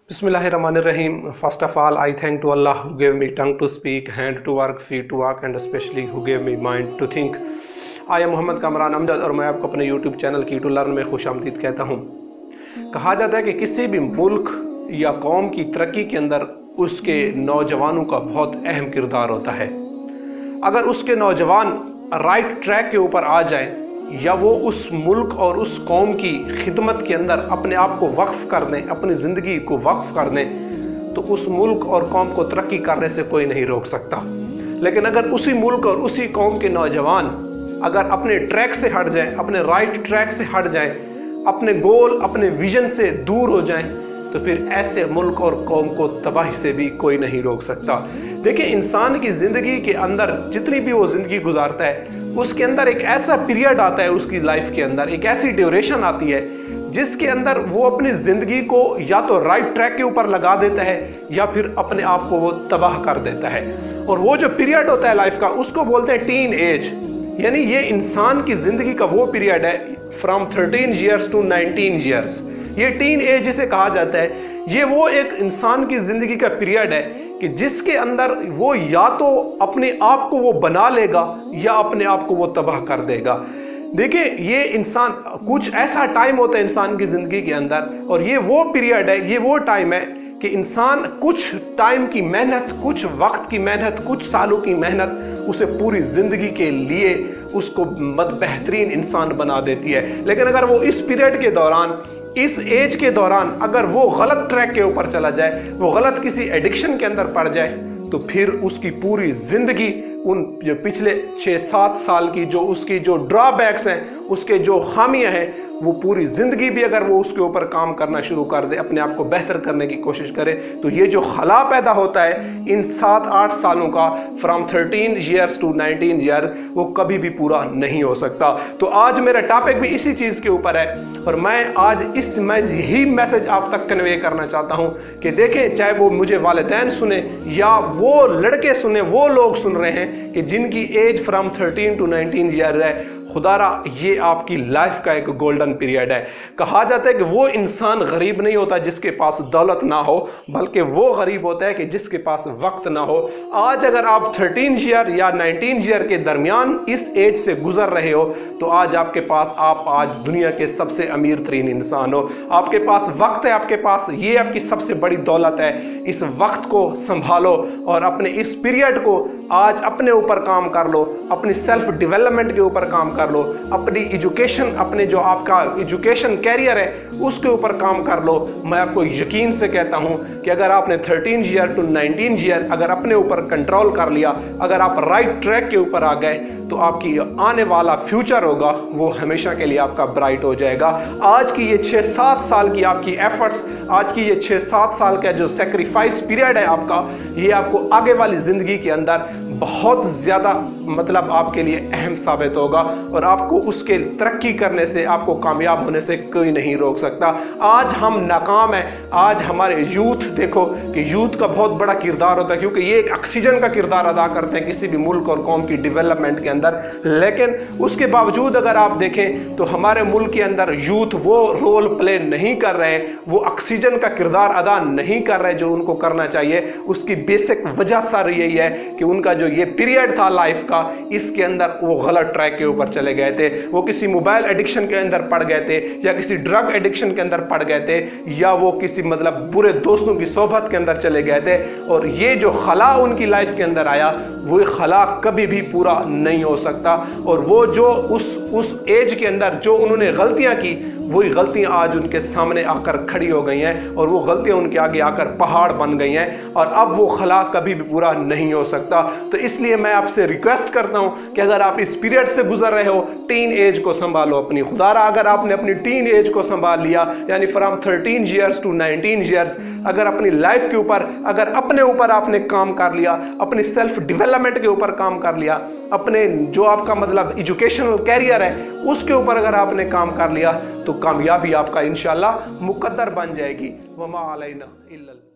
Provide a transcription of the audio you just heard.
Bismillahirrahmanirrahim. First of all, I thank to Allah who gave me tongue to speak, hand to work, feet to walk, and especially who gave me mind to think. I am Mohammad Kamran Amjad और मैं आपको अपने YouTube channel की to learn में खुशामदीद कहता हूँ। कहा जाता है कि किसी भी मुल्क या कौम की तरक्की के अंदर उसके नौजवानों का बहुत अहम किरदार होता है। अगर उसके नौजवान राइट ट्रैक के ऊपर आ जाएं या वो उस मुल्क और उस कौम की खिदमत के अंदर अपने आप को वक्फ कर दें, अपनी ज़िंदगी को वक्फ कर दें, तो उस मुल्क और कौम को तरक्की करने से कोई नहीं रोक सकता। लेकिन अगर उसी मुल्क और उसी कौम के नौजवान अगर अपने ट्रैक से हट जाएं, अपने राइट ट्रैक से हट जाएं, अपने गोल, अपने विजन से दूर हो जाएं, तो फिर ऐसे मुल्क और कौम को तबाही से भी कोई नहीं रोक सकता। देखिए, इंसान की ज़िंदगी के अंदर जितनी भी वो ज़िंदगी गुजारता है, उसके अंदर एक ऐसा पीरियड आता है, उसकी लाइफ के अंदर एक ऐसी ड्यूरेशन आती है जिसके अंदर वो अपनी ज़िंदगी को या तो राइट ट्रैक के ऊपर लगा देता है या फिर अपने आप को वो तबाह कर देता है। और वो जो पीरियड होता है लाइफ का, उसको बोलते हैं टीन एज। यानी ये इंसान की ज़िंदगी का वो पीरियड है फ्रॉम 13 ईयर्स टू 19 ईयर्स। ये टीन एज जिसे कहा जाता है, ये वो एक इंसान की ज़िंदगी का पीरियड है कि जिसके अंदर वो या तो अपने आप को वो बना लेगा या अपने आप को वो तबाह कर देगा। देखिए, ये इंसान कुछ ऐसा टाइम होता है इंसान की ज़िंदगी के अंदर, और ये वो पीरियड है, ये वो टाइम है कि इंसान कुछ टाइम की मेहनत, कुछ वक्त की मेहनत, कुछ सालों की मेहनत उसे पूरी ज़िंदगी के लिए उसको बेहतरीन इंसान बना देती है। लेकिन अगर वो इस पीरियड के दौरान, इस एज के दौरान अगर वो गलत ट्रैक के ऊपर चला जाए, वो गलत किसी एडिक्शन के अंदर पड़ जाए, तो फिर उसकी पूरी ज़िंदगी उन जो पिछले 6-7 साल की जो उसकी जो ड्रॉबैक्स हैं, उसके जो खामियां हैं, वो पूरी ज़िंदगी भी अगर वो उसके ऊपर काम करना शुरू कर दे, अपने आप को बेहतर करने की कोशिश करे, तो ये जो खला पैदा होता है इन 7-8 सालों का फ्रॉम 13 ईयर्स टू 19 ईयर, वो कभी भी पूरा नहीं हो सकता। तो आज मेरा टॉपिक भी इसी चीज़ के ऊपर है और मैं आज यही मैसेज आप तक कन्वे करना चाहता हूँ कि देखें, चाहे वो मुझे वालिदैन सुने या वो लड़के सुने, वो लोग सुन रहे हैं कि जिनकी एज फ्रॉम 13 टू 19 ईयर है, खुदारा ये आपकी लाइफ का एक गोल्डन पीरियड है। कहा जाता है कि वो इंसान गरीब नहीं होता जिसके पास दौलत ना हो, बल्कि वो गरीब होता है कि जिसके पास वक्त ना हो। आज अगर आप 13 ईयर या 19 ईयर के दरमियान इस एज से गुजर रहे हो, तो आज आपके पास, आप आज दुनिया के सबसे अमीर तरीन इंसान हो। आपके पास वक्त है, आपके पास ये आपकी सबसे बड़ी दौलत है। इस वक्त को संभालो और अपने इस पीरियड को आज अपने ऊपर काम कर लो, अपनी सेल्फ डेवलपमेंट के ऊपर काम कर लो, अपनी एजुकेशन, अपने जो आपका एजुकेशन कैरियर है उसके ऊपर काम कर लो। मैं आपको यकीन से कहता हूं कि अगर आपने 13 ईयर टू 19 ईयर अगर अपने ऊपर कंट्रोल कर लिया, अगर आप राइट ट्रैक के ऊपर आ गए, तो आपकी आने वाला फ्यूचर होगा वो हमेशा के लिए आपका ब्राइट हो जाएगा। आज की ये 6-7 साल की आपकी एफर्ट्स, आज की ये 6-7 साल का जो सेक्रीफाइस पीरियड है आपका, ये आपको आगे वाली ज़िंदगी के अंदर बहुत ज़्यादा मतलब आपके लिए अहम साबित होगा और आपको उसके तरक्की करने से, आपको कामयाब होने से कोई नहीं रोक सकता। आज हम नाकाम हैं, आज हमारे यूथ, देखो कि यूथ का बहुत बड़ा किरदार होता है, क्योंकि ये एक ऑक्सीजन का किरदार अदा करते हैं किसी भी मुल्क और कौम की डेवलपमेंट के अंदर। लेकिन उसके बावजूद अगर आप देखें तो हमारे मुल्क के अंदर यूथ वो रोल प्ले नहीं कर रहे, वो ऑक्सीजन का किरदार अदा नहीं कर रहे जो उनको करना चाहिए। उसकी बेसिक वजह सारी यही है कि उनका जो ये पीरियड था लाइफ का, इसके अंदर वो गलत ट्रैक के ऊपर चले गए थे, वो किसी मोबाइल एडिक्शन के अंदर पड़ गए थे, या किसी ड्रग एडिक्शन के अंदर पड़ गए थे, या वो किसी मतलब बुरे दोस्तों की सोबत के अंदर चले गए थे। और ये जो खला उनकी लाइफ के अंदर आया, वो खला कभी भी पूरा नहीं हो सकता। और वो जो उस एज के अंदर जो उन्होंने गलतियां की, वही गलतियां आज उनके सामने आकर खड़ी हो गई हैं और वो गलतियां उनके आगे आकर पहाड़ बन गई हैं और अब वो खला कभी भी पूरा नहीं हो सकता। तो इसलिए मैं आपसे रिक्वेस्ट करता हूं कि अगर आप इस पीरियड से गुजर रहे हो, टीन एज को संभालो अपनी। खुदारा अगर आपने अपनी टीन एज को संभाल लिया, यानी फ्रॉम 13 ईयर्स टू 19 ईयर्स, अगर अपनी लाइफ के ऊपर, अगर अपने ऊपर आपने काम कर लिया, अपनी सेल्फ डेवलपमेंट के ऊपर काम कर लिया, अपने जो आपका मतलब एजुकेशनल कैरियर है उसके ऊपर अगर आपने काम कर लिया, तो कामयाबी आपका इंशाल्लाह मुकद्दर बन जाएगी। वमा अलैना इल्लल